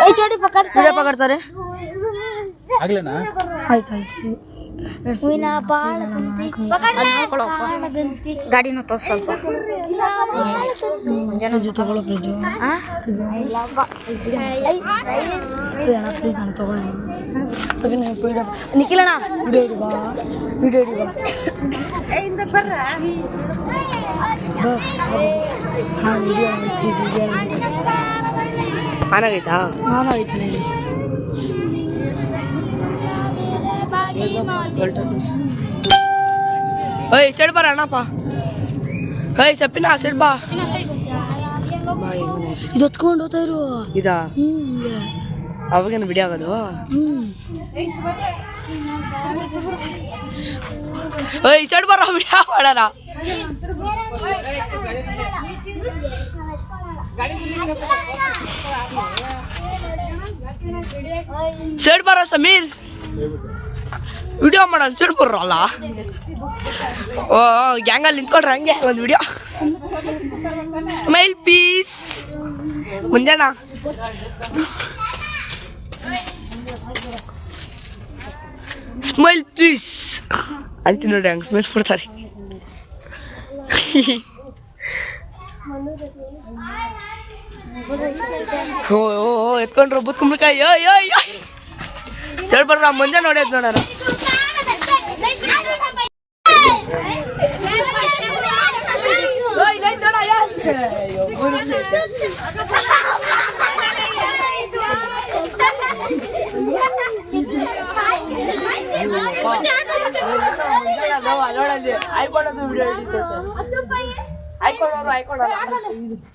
video ಪಕಡ್ತಾರೆ ಆಯ್ತು ಗಾಡಿನ ತೋರ್ಸ ಸ್ವಲ್ಪ ಫ್ರಿಜ್ ತಗೊಳ್ಳೋ ಫ್ರಿಜ್ ಅಣ್ಣ ಪ್ಲೀಸ್ ಅಣ್ಣ ತಗೊಳ್ಳಿ ಸಫಿನ್ ನಿಖಿಲ್ ಅಣ್ಣ ವಿಡಿಯೋ ಇಡಿ ಬಾ ಪ್ಲೀಸ್ ಆನಾಗೈತಾ ಆನಾಗೈತೆ ಓಯ್ ಸೈಡ್ ಬಾರ ಅಣ್ಣಪ್ಪ ಓಯ್ ಸಪ್ಪಿನ ಸೈಡ್ ಬಾ ಇದು ಹೊತ್ಕೊಂಡು ಹೋಗ್ತಾ ಇರು ಇದಾ ಅವಾಗೇನು ವಿಡಿಯೋ ಆಗೋದು ಓಯ್ ಸೈಡ್ ಬಾರ ವಿಡಿಯೋ ಮಾಡೋಣ ಸೈಡ್ ಬಾರ ಸಮೀರ್ ವಿಡಿಯೋ ಮಾಡೋಣ ಸೈಡ್ ಬರೋಲ್ಲ ಓ ಗ್ಯಾಂಗಲ್ಲಿ ನಿಂತ್ಕೊಳ್ರಿ ಹಂಗೆ ಒಂದು ವಿಡಿಯೋ ಸ್ಮೈಲ್ ಪೀಸ್ ಮುಂಜಾನ ಸ್ಮೈಲ್ ಪ್ಲೀಸ್ ಅಂಟಿ ನೋಡಿ ಹಂಗೆ ಸ್ಮೈಲ್ ಕೊಡ್ತಾರೆ ಓ ಎತ್ಕೊಂಡ್ರು ಬುತ್ ಕುಂಬಳಕಾಯಿ ಸೈಡ್ ಬರ್ರ ಮುಂಜಾನೆ ನೋಡ್ಯದ್ ನೋಡೋಣ ಆಯ್ಕೊಳ್ಳೋದು ವಿಡಿಯೋ ಆಯ್ಕೊಳ್ಳೋರು